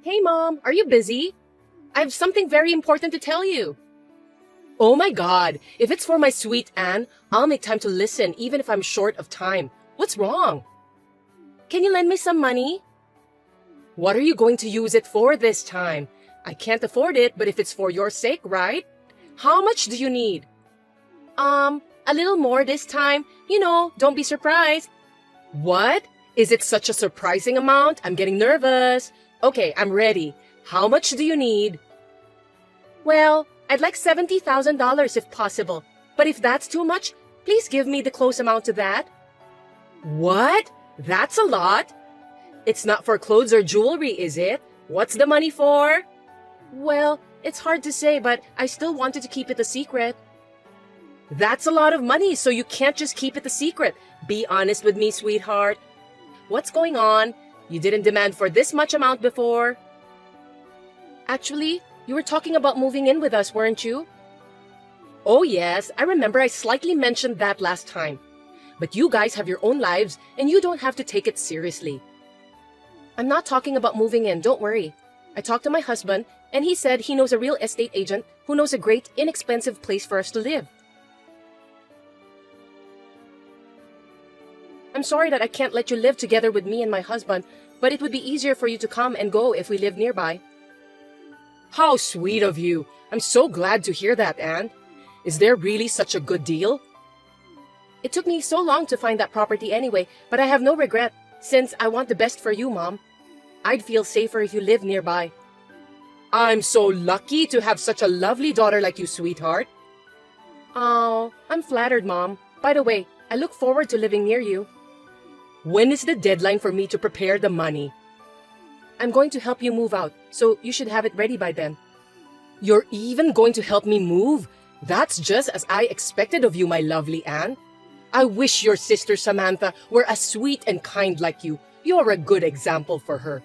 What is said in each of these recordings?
Hey Mom, are you busy? I have something very important to tell you. Oh my God, if it's for my sweet Anne, I'll make time to listen even if I'm short of time. What's wrong? Can you lend me some money? What are you going to use it for this time? I can't afford it, but if it's for your sake, right? How much do you need? A little more this time. Don't be surprised. What? Is it such a surprising amount? I'm getting nervous. Okay, I'm ready. How much do you need? Well, I'd like $70,000 if possible. But if that's too much, please give me the close amount to that. What? That's a lot. It's not for clothes or jewelry, is it? What's the money for? Well, it's hard to say, but I still wanted to keep it a secret. That's a lot of money, so you can't just keep it a secret. Be honest with me, sweetheart. What's going on? You didn't demand for this much amount before. Actually, you were talking about moving in with us, weren't you? Oh yes, I remember I slightly mentioned that last time. But you guys have your own lives, and you don't have to take it seriously. I'm not talking about moving in, don't worry. I talked to my husband, and he said he knows a real estate agent who knows a great, inexpensive place for us to live. I'm sorry that I can't let you live together with me and my husband, but it would be easier for you to come and go if we live nearby. How sweet of you. I'm so glad to hear that, Anne. Is there really such a good deal? It took me so long to find that property anyway, but I have no regret, since I want the best for you, Mom. I'd feel safer if you lived nearby. I'm so lucky to have such a lovely daughter like you, sweetheart. Oh, I'm flattered, Mom. By the way, I look forward to living near you. When is the deadline for me to prepare the money? I'm going to help you move out, so you should have it ready by then. You're even going to help me move? That's just as I expected of you, my lovely Anne. I wish your sister Samantha were as sweet and kind like you. You're a good example for her.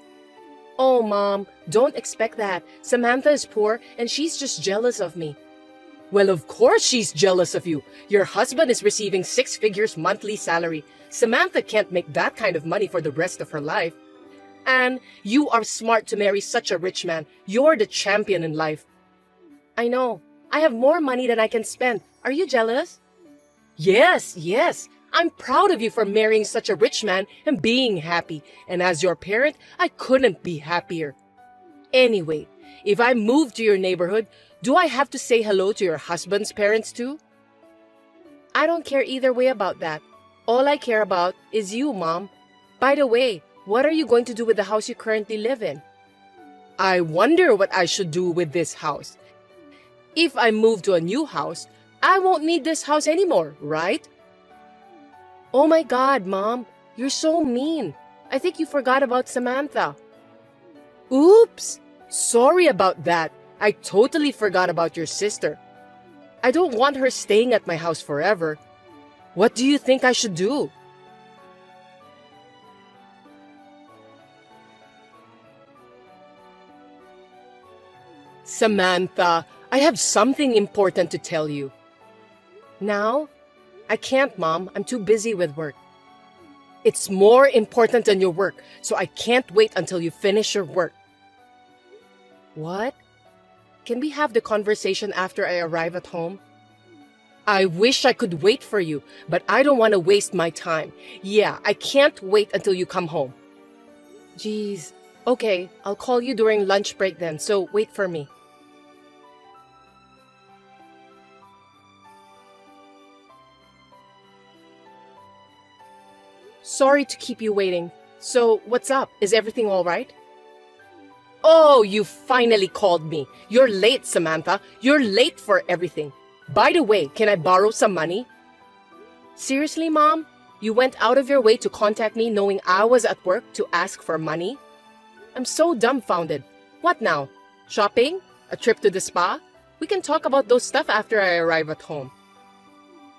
Oh, Mom, don't expect that. Samantha is poor and she's just jealous of me. Well, of course she's jealous of you. Your husband is receiving 6 figures monthly salary. Samantha can't make that kind of money for the rest of her life. And you are smart to marry such a rich man. You're the champion in life. I know. I have more money than I can spend. Are you jealous? Yes. I'm proud of you for marrying such a rich man and being happy. And as your parent, I couldn't be happier. Anyway, if I move to your neighborhood, do I have to say hello to your husband's parents too? I don't care either way about that. All I care about is you, Mom. By the way, what are you going to do with the house you currently live in? I wonder what I should do with this house. If I move to a new house, I won't need this house anymore, right? Oh my God, Mom, you're so mean. I think you forgot about Samantha. Oops, sorry about that. I totally forgot about your sister. I don't want her staying at my house forever. What do you think I should do? Samantha, I have something important to tell you. Now? I can't, Mom. I'm too busy with work. It's more important than your work, so I can't wait until you finish your work. What? Can we have the conversation after I arrive at home? I wish I could wait for you, but I don't want to waste my time. Yeah, I can't wait until you come home. Jeez. Okay, I'll call you during lunch break then, so wait for me. Sorry to keep you waiting. So, what's up? Is everything all right? Oh, you finally called me. You're late, Samantha. You're late for everything. By the way, can I borrow some money? Seriously, Mom? You went out of your way to contact me knowing I was at work to ask for money? I'm so dumbfounded. What now? Shopping? A trip to the spa? We can talk about those stuff after I arrive at home.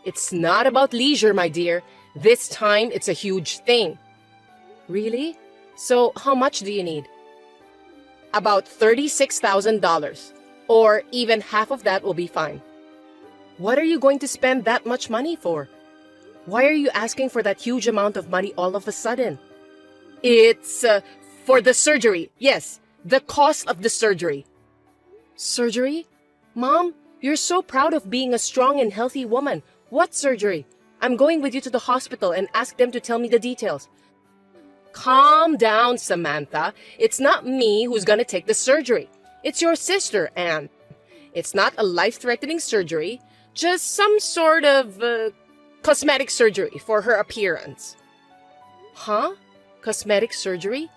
It's not about leisure, my dear. This time, it's a huge thing. Really? So, how much do you need? About $36,000. Or even half of that will be fine. What are you going to spend that much money for? Why are you asking for that huge amount of money all of a sudden? It's for the surgery. Yes, The cost of the surgery. Surgery? Mom, you're so proud of being a strong and healthy woman. What surgery? I'm going with you to the hospital and ask them to tell me the details. Calm down, Samantha. It's not me who's gonna take the surgery. It's your sister, Anne. It's not a life-threatening surgery, just some sort of cosmetic surgery for her appearance. Huh? Cosmetic surgery?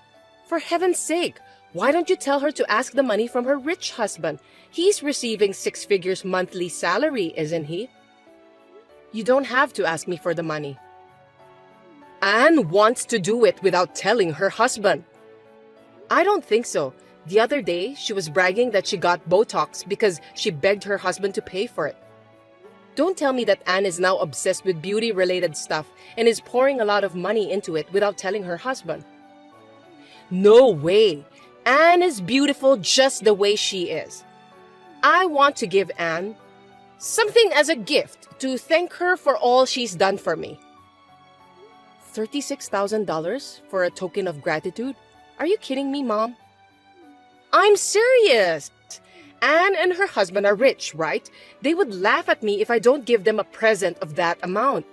For heaven's sake, why don't you tell her to ask the money from her rich husband? He's receiving 6 figures monthly salary, isn't he? You don't have to ask me for the money. Anne wants to do it without telling her husband. I don't think so. The other day, she was bragging that she got Botox because she begged her husband to pay for it. Don't tell me that Anne is now obsessed with beauty-related stuff and is pouring a lot of money into it without telling her husband. No way! Anne is beautiful just the way she is. I want to give Anne something as a gift to thank her for all she's done for me. $36,000 for a token of gratitude? Are you kidding me, Mom? I'm serious! Anne and her husband are rich, right? They would laugh at me if I don't give them a present of that amount.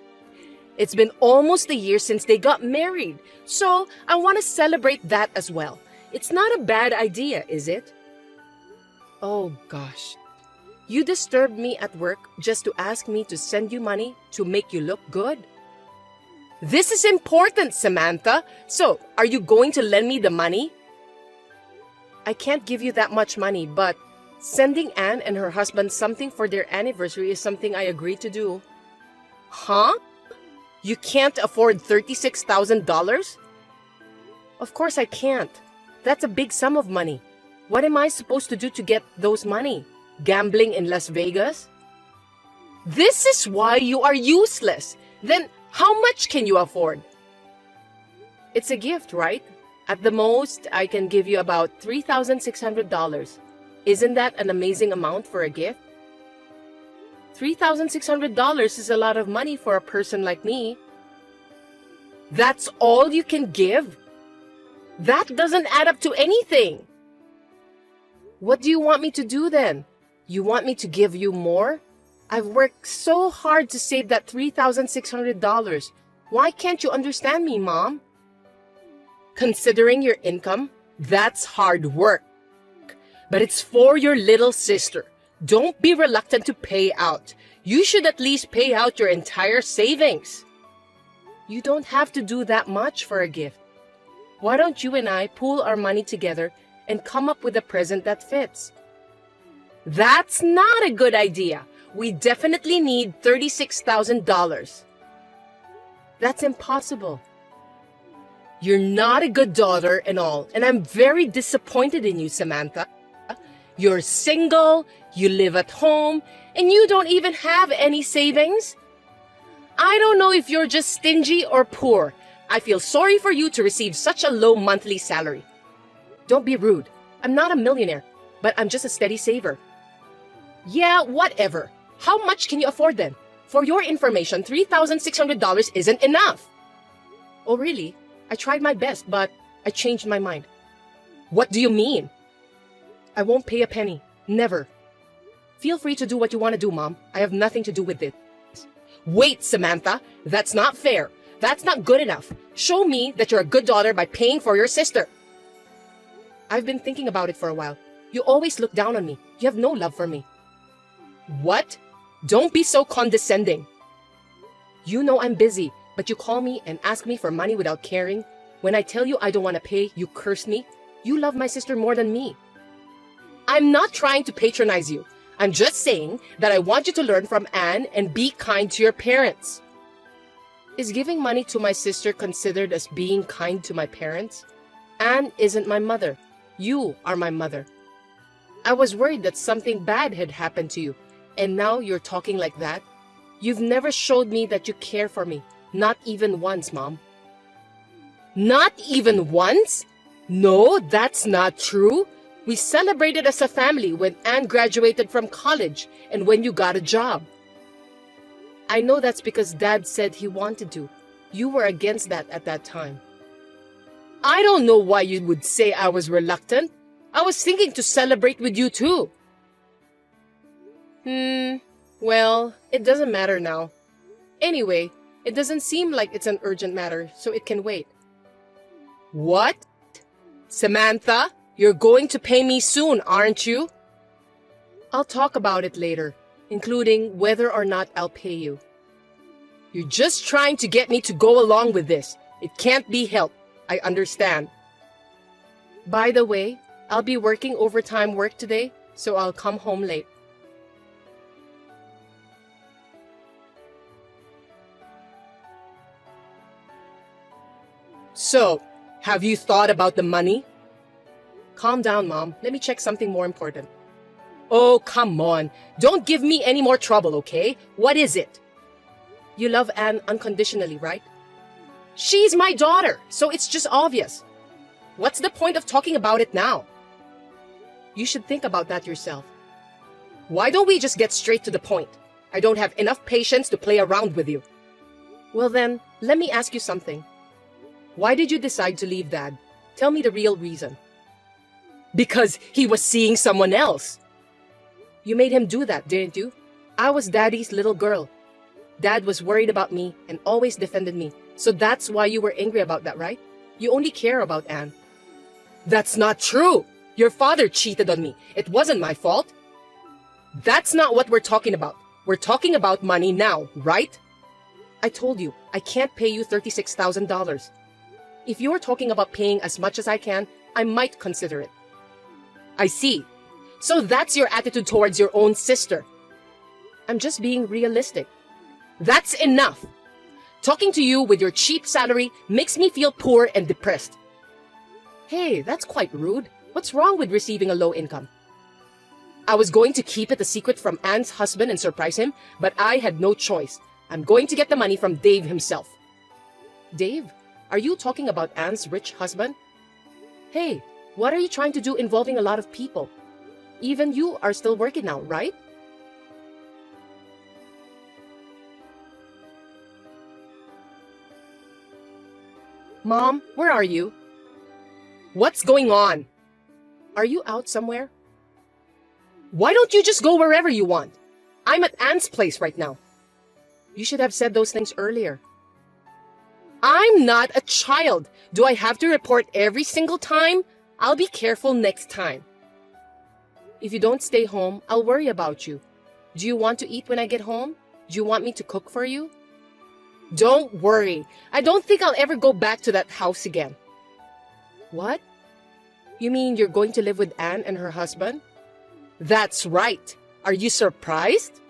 It's been almost a year since they got married, so I want to celebrate that as well. It's not a bad idea, is it? Oh gosh. You disturbed me at work just to ask me to send you money to make you look good? This is important, Samantha. So, are you going to lend me the money? I can't give you that much money, but sending Anne and her husband something for their anniversary is something I agreed to do. Huh? You can't afford $36,000? Of course I can't. That's a big sum of money. What am I supposed to do to get those money? Gambling in Las Vegas? This is why you are useless. Then how much can you afford? It's a gift, right? At the most, I can give you about $3,600. Isn't that an amazing amount for a gift? $3,600 is a lot of money for a person like me. That's all you can give? That doesn't add up to anything. What do you want me to do then? You want me to give you more? I've worked so hard to save that $3,600. Why can't you understand me, Mom? Considering your income, that's hard work. But it's for your little sister. Don't be reluctant to pay out. You should at least pay out your entire savings. You don't have to do that much for a gift. Why don't you and I pool our money together and come up with a present that fits? That's not a good idea. We definitely need $36,000. That's impossible. You're not a good daughter and all, and I'm very disappointed in you, Samantha. You're single, you live at home, and you don't even have any savings? I don't know if you're just stingy or poor. I feel sorry for you to receive such a low monthly salary. Don't be rude. I'm not a millionaire, but I'm just a steady saver. Yeah, whatever. How much can you afford then? For your information, $3,600 isn't enough. Oh, really? I tried my best, but I changed my mind. What do you mean? I won't pay a penny. Never. Feel free to do what you want to do, Mom. I have nothing to do with it. Wait, Samantha. That's not fair. That's not good enough. Show me that you're a good daughter by paying for your sister. I've been thinking about it for a while. You always look down on me. You have no love for me. What? Don't be so condescending. You know I'm busy, but you call me and ask me for money without caring. When I tell you I don't want to pay, you curse me. You love my sister more than me. I'm not trying to patronize you. I'm just saying that I want you to learn from Anne and be kind to your parents. Is giving money to my sister considered as being kind to my parents? Anne isn't my mother. You are my mother. I was worried that something bad had happened to you, and now you're talking like that? You've never showed me that you care for me. Not even once, Mom. Not even once? No, that's not true. We celebrated as a family when Anne graduated from college and when you got a job. I know that's because Dad said he wanted to. You were against that at that time. I don't know why you would say I was reluctant. I was thinking to celebrate with you too. Well, it doesn't matter now. Anyway, it doesn't seem like it's an urgent matter, so it can wait. What? Samantha, you're going to pay me soon, aren't you? I'll talk about it later, including whether or not I'll pay you. You're just trying to get me to go along with this. It can't be helped. I understand. By the way, I'll be working overtime work today, so I'll come home late. So, have you thought about the money? Calm down, Mom. Let me check something more important. Oh, come on. Don't give me any more trouble, okay? What is it? You love Anne unconditionally, right? She's my daughter, so it's just obvious. What's the point of talking about it now? You should think about that yourself. Why don't we just get straight to the point? I don't have enough patience to play around with you. Well then, let me ask you something. Why did you decide to leave Dad? Tell me the real reason. Because he was seeing someone else. You made him do that, didn't you? I was Daddy's little girl. Dad was worried about me and always defended me. So that's why you were angry about that, right? You only care about Anne. That's not true. Your father cheated on me. It wasn't my fault. That's not what we're talking about. We're talking about money now, right? I told you, I can't pay you $36,000. If you're talking about paying as much as I can, I might consider it. I see. So that's your attitude towards your own sister. I'm just being realistic. That's enough. Talking to you with your cheap salary makes me feel poor and depressed. Hey, that's quite rude. What's wrong with receiving a low income? I was going to keep it a secret from Anne's husband and surprise him, but I had no choice. I'm going to get the money from Dave himself. Dave? Are you talking about Anne's rich husband? Hey, what are you trying to do involving a lot of people? Even you are still working now, right? Mom, where are you? What's going on? Are you out somewhere? Why don't you just go wherever you want? I'm at Anne's place right now. You should have said those things earlier. I'm not a child. Do I have to report every single time? I'll be careful next time. If you don't stay home, I'll worry about you. Do you want to eat when I get home? Do you want me to cook for you? Don't worry. I don't think I'll ever go back to that house again. What? You mean you're going to live with Anne and her husband? That's right. Are you surprised?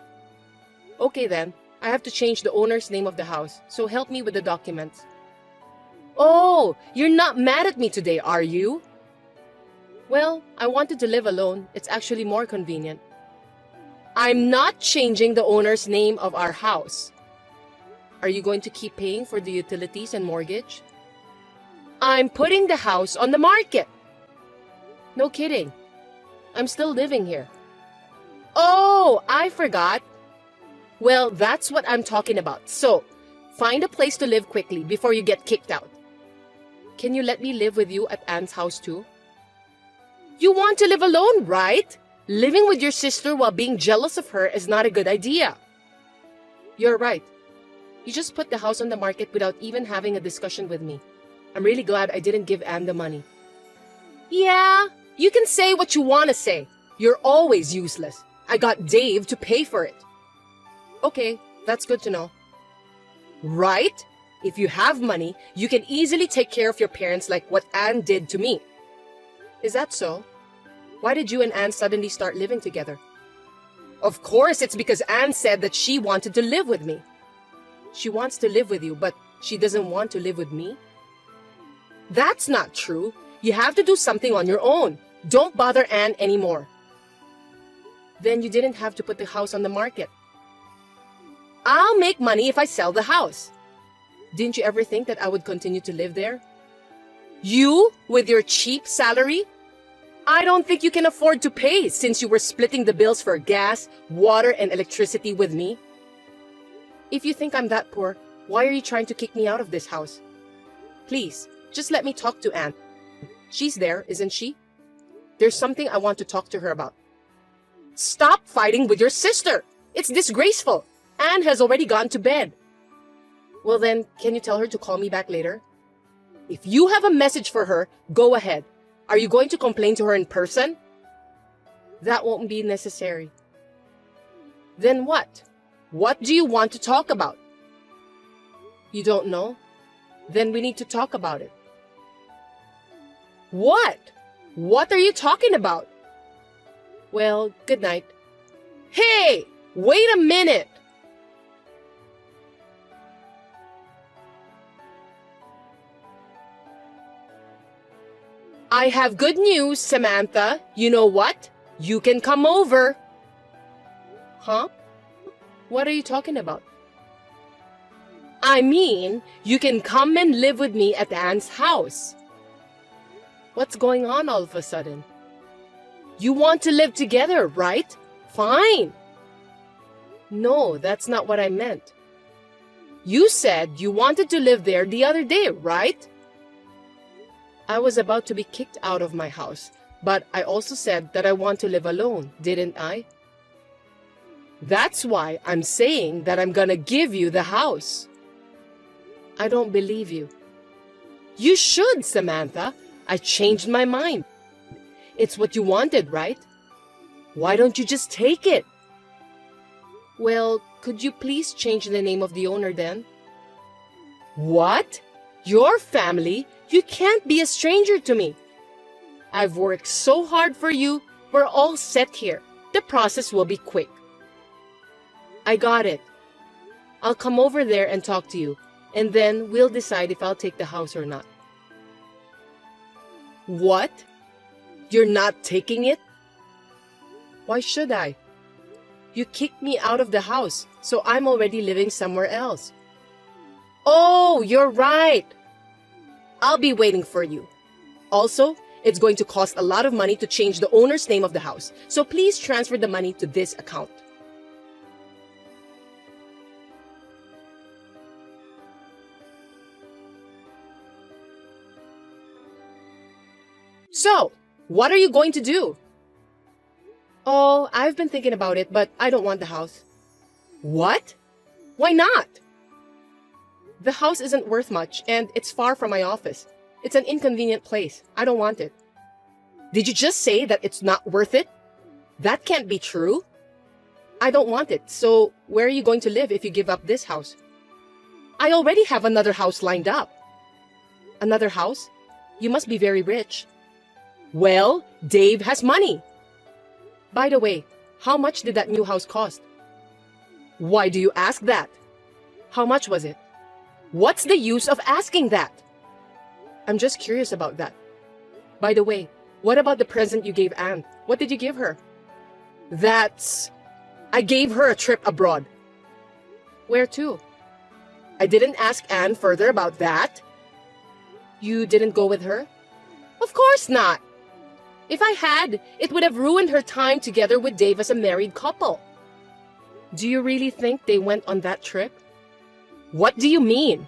Okay then. I have to change the owner's name of the house, so help me with the documents. Oh, you're not mad at me today, are you? Well, I wanted to live alone. It's actually more convenient. I'm not changing the owner's name of our house. Are you going to keep paying for the utilities and mortgage? I'm putting the house on the market. No kidding. I'm still living here. Oh, I forgot. Well, that's what I'm talking about. So, find a place to live quickly before you get kicked out. Can you let me live with you at Anne's house too? You want to live alone, right? Living with your sister while being jealous of her is not a good idea. You're right. You just put the house on the market without even having a discussion with me. I'm really glad I didn't give Anne the money. Yeah, you can say what you want to say. You're always useless. I got Dave to pay for it. Okay, that's good to know. Right? If you have money, you can easily take care of your parents like what Anne did to me. Is that so? Why did you and Anne suddenly start living together? Of course, it's because Anne said that she wanted to live with me. She wants to live with you, but she doesn't want to live with me? That's not true. You have to do something on your own. Don't bother Anne anymore. Then you didn't have to put the house on the market. I'll make money if I sell the house. Didn't you ever think that I would continue to live there? You, with your cheap salary? I don't think you can afford to pay since you were splitting the bills for gas, water, and electricity with me. If you think I'm that poor, why are you trying to kick me out of this house? Please, just let me talk to Anne. She's there, isn't she? There's something I want to talk to her about. Stop fighting with your sister. It's disgraceful. Anne has already gone to bed. Well then, can you tell her to call me back later? If you have a message for her, go ahead. Are you going to complain to her in person? That won't be necessary. Then what? What do you want to talk about? You don't know? Then we need to talk about it. What? What are you talking about? Well, good night. Hey! Wait a minute! I have good news, Samantha. You know what? You can come over. Huh? What are you talking about? I mean, you can come and live with me at Anne's house. What's going on all of a sudden? You want to live together, right? Fine. No, that's not what I meant. You said you wanted to live there the other day, right? I was about to be kicked out of my house, but I also said that I want to live alone, didn't I? That's why I'm saying that I'm gonna give you the house. I don't believe you. You should, Samantha. I changed my mind. It's what you wanted, right? Why don't you just take it? Well, could you please change the name of the owner then? What? Your family? You can't be a stranger to me. I've worked so hard for you. We're all set here. The process will be quick. I got it. I'll come over there and talk to you, and then we'll decide if I'll take the house or not. What? You're not taking it? Why should I? You kicked me out of the house, so I'm already living somewhere else. Oh, you're right. I'll be waiting for you. Also, it's going to cost a lot of money to change the owner's name of the house, so please transfer the money to this account. So, what are you going to do? Oh, I've been thinking about it, but I don't want the house. What? Why not? The house isn't worth much, and it's far from my office. It's an inconvenient place. I don't want it. Did you just say that it's not worth it? That can't be true. I don't want it, so where are you going to live if you give up this house? I already have another house lined up. Another house? You must be very rich. Well, Dave has money. By the way, how much did that new house cost? Why do you ask that? How much was it? What's the use of asking that? I'm just curious about that. By the way, what about the present you gave Anne? What did you give her? I gave her a trip abroad. Where to? I didn't ask Anne further about that. You didn't go with her? Of course not. If I had, it would have ruined her time together with Dave as a married couple. Do you really think they went on that trip? What do you mean?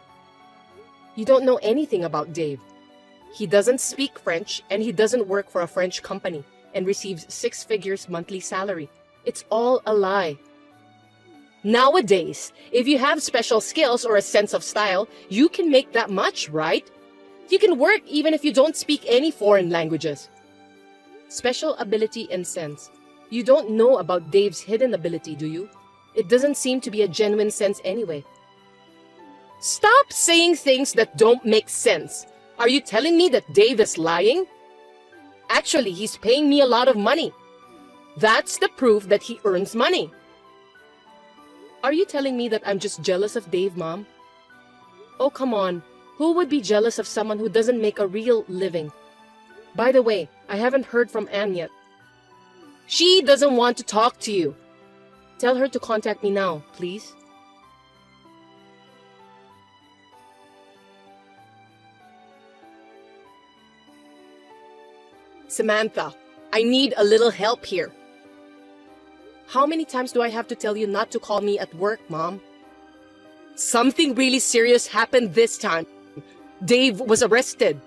You don't know anything about Dave. He doesn't speak French, and he doesn't work for a French company and receives 6 figures monthly salary. It's all a lie. Nowadays, if you have special skills or a sense of style, you can make that much, right? You can work even if you don't speak any foreign languages. Special ability and sense. You don't know about Dave's hidden ability, do you? It doesn't seem to be a genuine sense anyway. Stop saying things that don't make sense. Are you telling me that Dave is lying? Actually, he's paying me a lot of money. That's the proof that he earns money. Are you telling me that I'm just jealous of Dave, Mom? Oh, come on. Who would be jealous of someone who doesn't make a real living? By the way, I haven't heard from Anne yet. She doesn't want to talk to you. Tell her to contact me now, please. Samantha, I need a little help here. How many times do I have to tell you not to call me at work, Mom? Something really serious happened this time. Dave was arrested.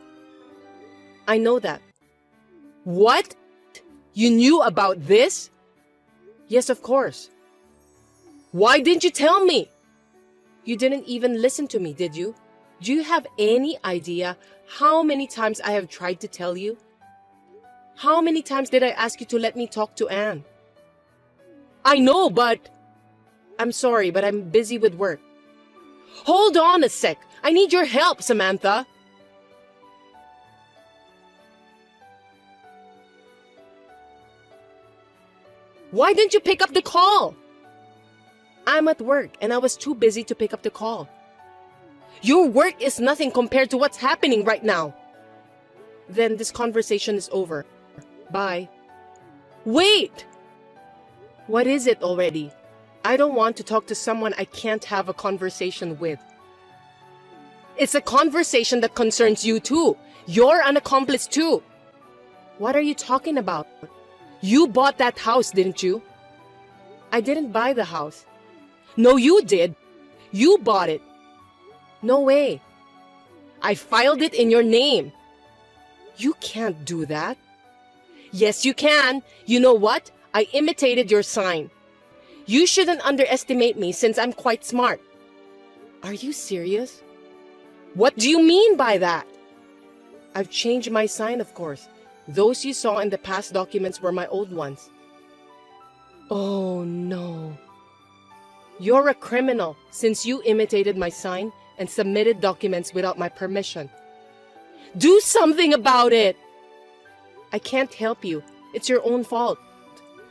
I know that. What? You knew about this? Yes, of course. Why didn't you tell me? You didn't even listen to me, did you? Do you have any idea how many times I have tried to tell you? How many times did I ask you to let me talk to Anne? I know, but... I'm sorry, but I'm busy with work. Hold on a sec. I need your help, Samantha. Why didn't you pick up the call? I'm at work and I was too busy to pick up the call. Your work is nothing compared to what's happening right now. Then this conversation is over. Bye. Wait! What is it already? I don't want to talk to someone I can't have a conversation with. It's a conversation that concerns you too. You're an accomplice too. What are you talking about? You bought that house, didn't you? I didn't buy the house. No, you did. You bought it. No way. I filed it in your name. You can't do that. Yes, you can. You know what? I imitated your sign. You shouldn't underestimate me since I'm quite smart. Are you serious? What do you mean by that? I've changed my sign, of course. Those you saw in the past documents were my old ones. Oh no. You're a criminal since you imitated my sign and submitted documents without my permission. Do something about it! I can't help you. It's your own fault.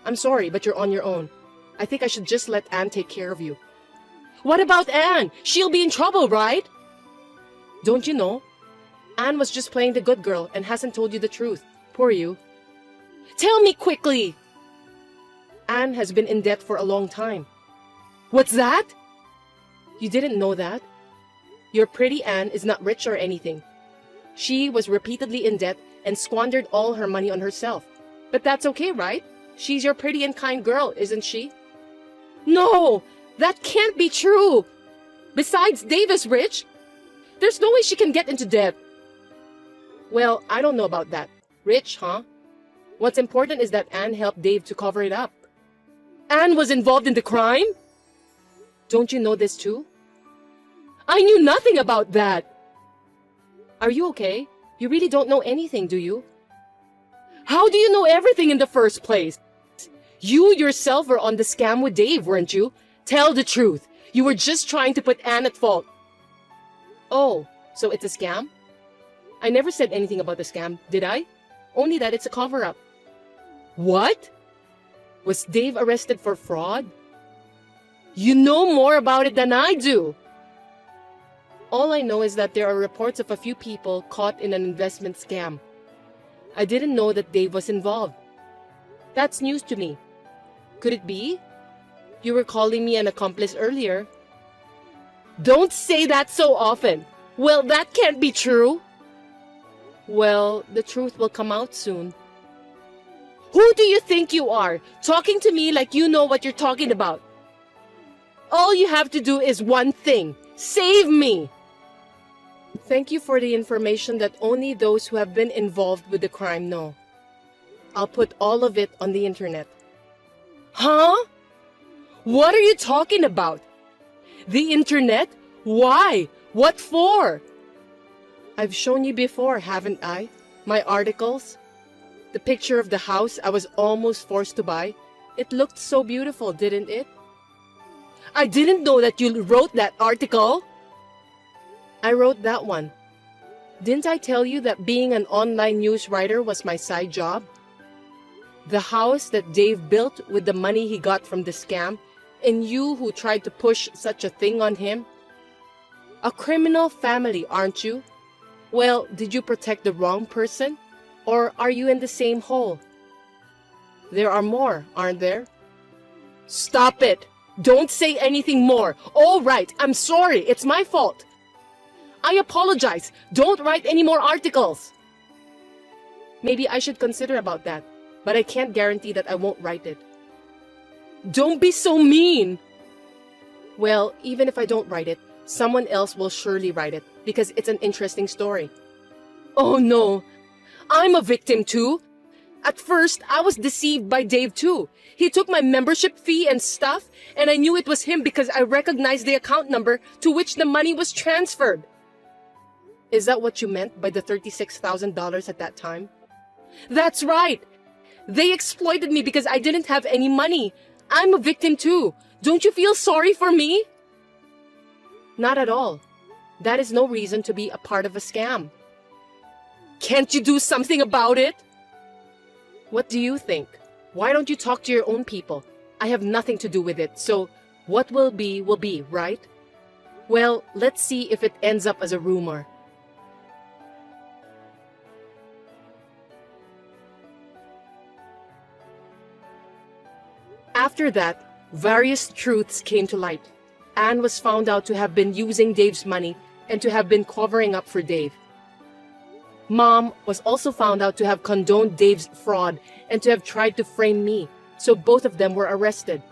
I'm sorry, but you're on your own. I think I should just let Anne take care of you. What about Anne? She'll be in trouble, right? Don't you know? Anne was just playing the good girl and hasn't told you the truth. Poor you. Tell me quickly! Anne has been in debt for a long time. What's that? You didn't know that? Your pretty Anne is not rich or anything. She was repeatedly in debt and squandered all her money on herself. But that's okay, right? She's your pretty and kind girl, isn't she? No! That can't be true! Besides, Dave is rich. There's no way she can get into debt. Well, I don't know about that. Rich, huh? What's important is that Anne helped Dave to cover it up. Anne was involved in the crime? Don't you know this too? I knew nothing about that! Are you okay? You really don't know anything, do you? How do you know everything in the first place? You yourself were on the scam with Dave, weren't you? Tell the truth. You were just trying to put Anne at fault. Oh, so it's a scam? I never said anything about the scam, did I? Only that it's a cover-up. What? Was Dave arrested for fraud? You know more about it than I do. All I know is that there are reports of a few people caught in an investment scam. I didn't know that Dave was involved. That's news to me. Could it be? You were calling me an accomplice earlier. Don't say that so often. Well, that can't be true. Well, the truth will come out soon. Who do you think you are, talking to me like you know what you're talking about? All you have to do is one thing. Save me! Thank you for the information that only those who have been involved with the crime know. I'll put all of it on the internet. Huh? What are you talking about? The internet? Why? What for? I've shown you before, haven't I? My articles? The picture of the house I was almost forced to buy. It looked so beautiful, didn't it? I didn't know that you wrote that article. I wrote that one. Didn't I tell you that being an online news writer was my side job? The house that Dave built with the money he got from the scam, and you who tried to push such a thing on him? A criminal family, aren't you? Well, did you protect the wrong person? Or are you in the same hole? There are more, aren't there? Stop it! Don't say anything more. All right, I'm sorry. It's my fault. I apologize. Don't write any more articles. Maybe I should consider about that, but I can't guarantee that I won't write it. Don't be so mean. Well, even if I don't write it, someone else will surely write it because it's an interesting story. Oh no, I'm a victim too. At first, I was deceived by Dave too. He took my membership fee and stuff, and I knew it was him because I recognized the account number to which the money was transferred. Is that what you meant by the $36,000 at that time? That's right. They exploited me because I didn't have any money. I'm a victim too. Don't you feel sorry for me? Not at all. That is no reason to be a part of a scam. Can't you do something about it? What do you think? Why don't you talk to your own people? I have nothing to do with it, so what will be, right? Well, let's see if it ends up as a rumor. After that, various truths came to light. Anne was found out to have been using Dave's money and to have been covering up for Dave. Mom was also found out to have condoned Dave's fraud and to have tried to frame me, so both of them were arrested.